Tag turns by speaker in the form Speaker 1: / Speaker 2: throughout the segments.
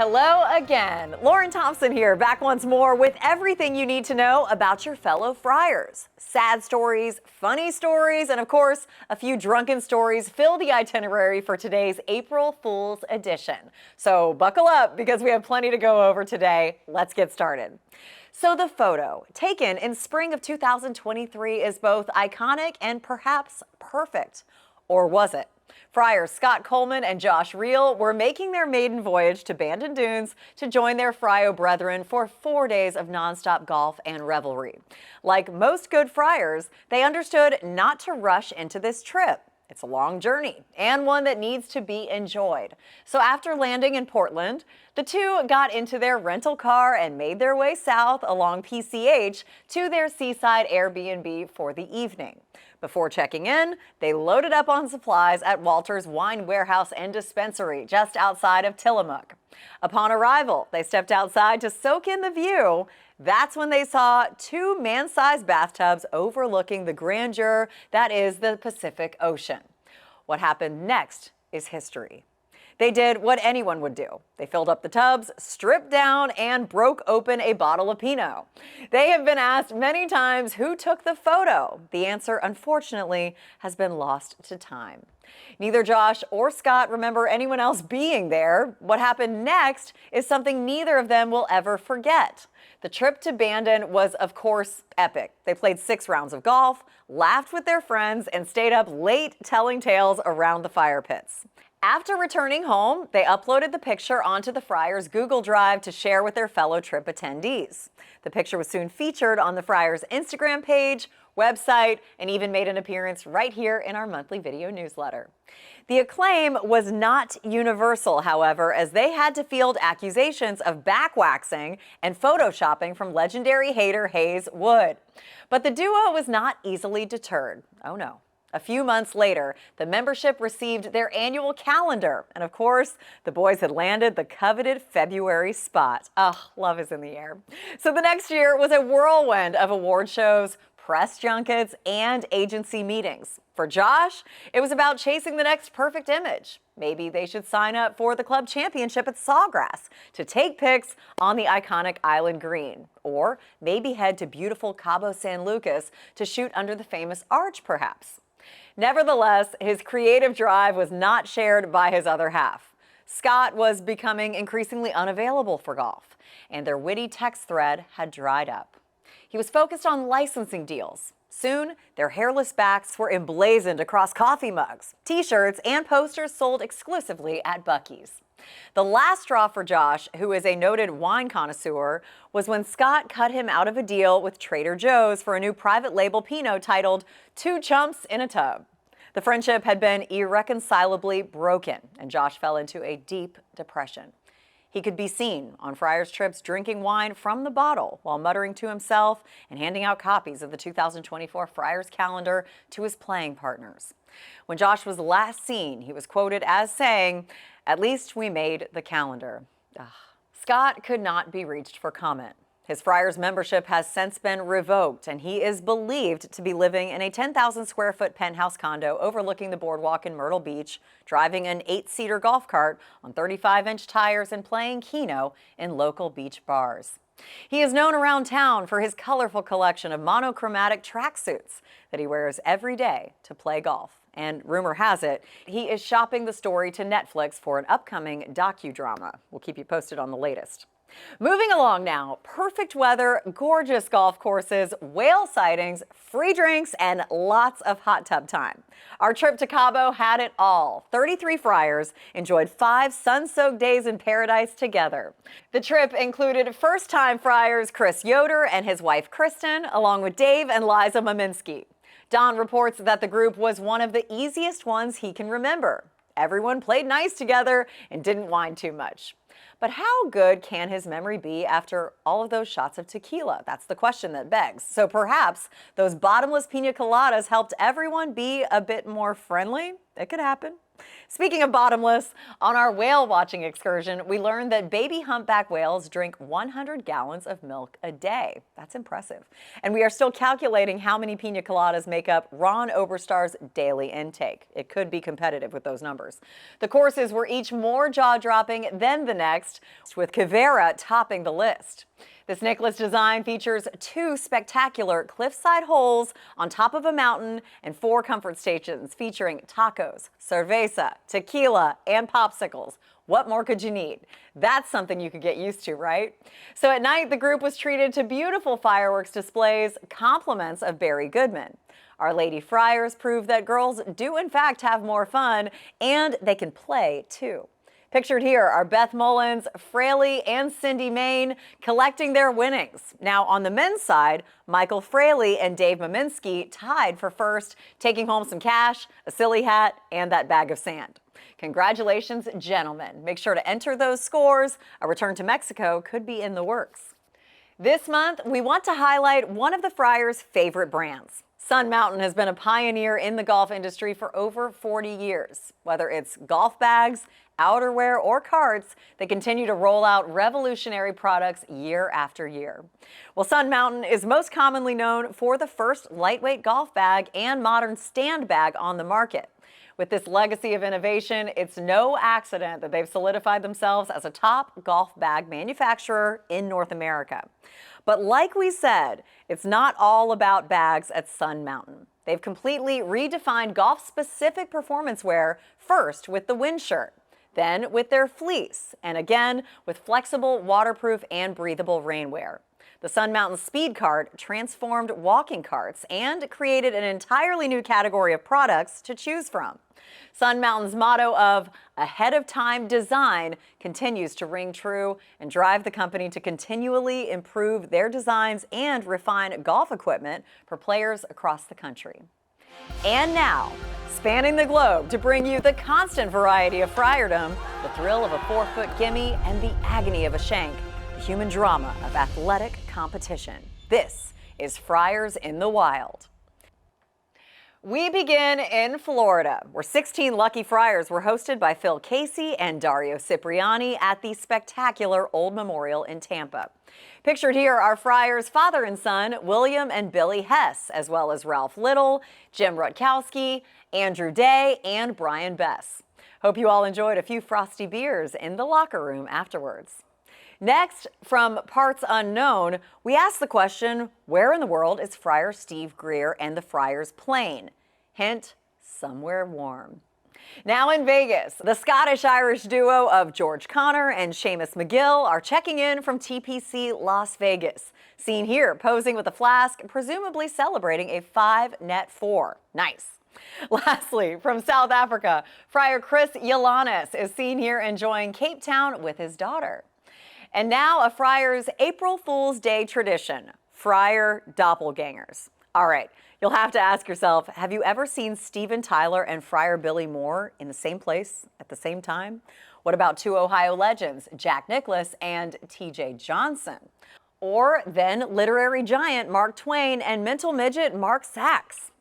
Speaker 1: Hello again. Lauren Thompson here, back once more with everything you need to know about your fellow Friars. Sad stories, funny stories, and of course, a few drunken stories fill the itinerary for today's April Fool's edition. So buckle up because we have plenty to go over today. Let's get started. So the photo, taken in spring of 2023, is both iconic and perhaps perfect. Or was it? Friars Scott Coleman and Josh Reel were making their maiden voyage to Bandon Dunes to join their Frio brethren for 4 days of nonstop golf and revelry. Like most good Friars, they understood not to rush into this trip. It's a long journey and one that needs to be enjoyed. So after landing in Portland, the two got into their rental car and made their way south along PCH to their seaside Airbnb for the evening. Before checking in, they loaded up on supplies at Walter's Wine Warehouse and Dispensary just outside of Tillamook. Upon arrival, they stepped outside to soak in the view. That's when they saw two man-sized bathtubs overlooking the grandeur that is the Pacific Ocean. What happened next is history. They did what anyone would do. They filled up the tubs, stripped down, and broke open a bottle of Pinot. They have been asked many times who took the photo. The answer, unfortunately, has been lost to time. Neither Josh or Scott remember anyone else being there. What happened next is something neither of them will ever forget. The trip to Bandon was, of course, epic. They played 6 rounds of golf, laughed with their friends, and stayed up late telling tales around the fire pits. After returning home, they uploaded the picture onto the Friars Google Drive to share with their fellow trip attendees. The picture was soon featured on the Friars Instagram page, website, and even made an appearance right here in our monthly video newsletter. The acclaim was not universal, however, as they had to field accusations of backwaxing and photoshopping from legendary hater Hayes Wood. But the duo was not easily deterred. Oh no. A few months later, the membership received their annual calendar. And of course, the boys had landed the coveted February spot. Oh, love is in the air. So the next year was a whirlwind of award shows, press junkets, and agency meetings. For Josh, it was about chasing the next perfect image. Maybe they should sign up for the club championship at Sawgrass to take pics on the iconic Island Green. Or maybe head to beautiful Cabo San Lucas to shoot under the famous arch, perhaps. Nevertheless, his creative drive was not shared by his other half. Scott was becoming increasingly unavailable for golf, and their witty text thread had dried up. He was focused on licensing deals. Soon, their hairless backs were emblazoned across coffee mugs, t-shirts, and posters sold exclusively at Buc-ee's. The last straw for Josh, who is a noted wine connoisseur, was when Scott cut him out of a deal with Trader Joe's for a new private label Pinot titled Two Chumps in a Tub. The friendship had been irreconcilably broken, and Josh fell into a deep depression. He could be seen on Friars trips drinking wine from the bottle while muttering to himself and handing out copies of the 2024 Friars calendar to his playing partners. When Josh was last seen, he was quoted as saying, "At least we made the calendar." Ugh. Scott could not be reached for comment. His Friars membership has since been revoked, and he is believed to be living in a 10,000 square foot penthouse condo overlooking the boardwalk in Myrtle Beach, driving an 8-seater golf cart on 35-inch tires and playing Keno in local beach bars. He is known around town for his colorful collection of monochromatic tracksuits that he wears every day to play golf. And rumor has it, he is shopping the story to Netflix for an upcoming docudrama. We'll keep you posted on the latest. Moving along now, perfect weather, gorgeous golf courses, whale sightings, free drinks, and lots of hot tub time. Our trip to Cabo had it all. 33 Friars enjoyed 5 sun-soaked days in paradise together. The trip included first-time Friars Chris Yoder and his wife Kristen, along with Dave and Liza Maminsky. Don reports that the group was one of the easiest ones he can remember. Everyone played nice together and didn't whine too much. But how good can his memory be after all of those shots of tequila? That's the question that begs. So perhaps those bottomless pina coladas helped everyone be a bit more friendly? It could happen. Speaking of bottomless, on our whale watching excursion, we learned that baby humpback whales drink 100 gallons of milk a day. That's impressive. And we are still calculating how many pina coladas make up Ron Oberstar's daily intake. It could be competitive with those numbers. The courses were each more jaw-dropping than the next, with Quivira topping the list. This Nicholas design features 2 spectacular cliffside holes on top of a mountain and 4 comfort stations featuring tacos, cerveza, tequila, and popsicles. What more could you need? That's something you could get used to, right? So at night, the group was treated to beautiful fireworks displays, compliments of Barry Goodman. Our Lady Friars prove that girls do in fact have more fun, and they can play too. Pictured here are Beth Mullins, Fraley, and Cindy Main collecting their winnings. Now on the men's side, Michael Fraley and Dave Maminsky tied for first, taking home some cash, a silly hat, and that bag of sand. Congratulations, gentlemen. Make sure to enter those scores. A return to Mexico could be in the works. This month, we want to highlight one of the Friars' favorite brands. Sun Mountain has been a pioneer in the golf industry for over 40 years. Whether it's golf bags, outerwear, or carts, they continue to roll out revolutionary products year after year. Well, Sun Mountain is most commonly known for the first lightweight golf bag and modern stand bag on the market. With this legacy of innovation, it's no accident that they've solidified themselves as a top golf bag manufacturer in North America. But like we said, it's not all about bags at Sun Mountain. They've completely redefined golf-specific performance wear, first with the wind shirt, then with their fleece, and again with flexible, waterproof, and breathable rainwear. The Sun Mountain Speed Cart transformed walking carts and created an entirely new category of products to choose from. Sun Mountain's motto of ahead of time design continues to ring true and drive the company to continually improve their designs and refine golf equipment for players across the country. And now, spanning the globe to bring you the constant variety of friardom, the thrill of a 4-foot gimme, and the agony of a shank, the human drama of athletic competition. This is Friars in the Wild. We begin in Florida, where 16 lucky Friars were hosted by Phil Casey and Dario Cipriani at the spectacular Old Memorial in Tampa. Pictured here are Friars father and son, William and Billy Hess, as well as Ralph Little, Jim Rutkowski, Andrew Day, and Brian Bess. Hope you all enjoyed a few frosty beers in the locker room afterwards. Next, from parts unknown, we ask the question, where in the world is Friar Steve Greer and the Friars plane? Hint, somewhere warm. Now in Vegas, the Scottish-Irish duo of George Connor and Seamus McGill are checking in from TPC Las Vegas. Seen here posing with a flask, presumably celebrating a 5-net 4. Nice. Lastly, from South Africa, Friar Chris Yalanis is seen here enjoying Cape Town with his daughter. And now a Friar's April Fool's Day tradition, Friar doppelgangers. All right, you'll have to ask yourself, have you ever seen Steven Tyler and Friar Billy Moore in the same place at the same time? What about 2 Ohio legends, Jack Nicklaus and T.J. Johnson? Or then literary giant Mark Twain and mental midget Mark Sachs?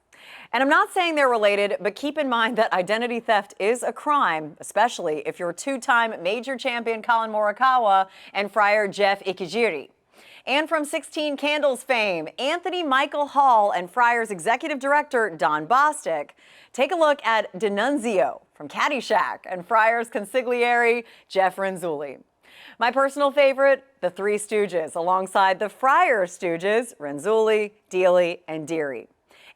Speaker 1: And I'm not saying they're related, but keep in mind that identity theft is a crime, especially if you're 2-time major champion Colin Morikawa and Friar Jeff Ikijiri. And from 16 Candles fame, Anthony Michael Hall and Friars executive director Don Bostic take a look at D'Annunzio from Caddyshack and Friars consigliere Jeff Renzulli. My personal favorite, the Three Stooges, alongside the Friar Stooges, Renzulli, Dealey, and Deary.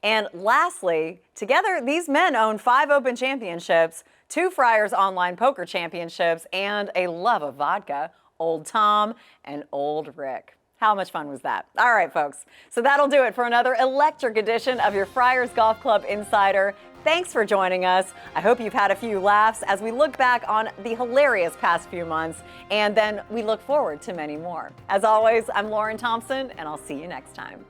Speaker 1: And lastly, together, these men own 5 Open Championships, 2 Friars Online Poker Championships, and a love of vodka, Old Tom and Old Rick. How much fun was that? All right, folks. So that'll do it for another electric edition of your Friars Golf Club Insider. Thanks for joining us. I hope you've had a few laughs as we look back on the hilarious past few months, and then we look forward to many more. As always, I'm Lauren Thompson, and I'll see you next time.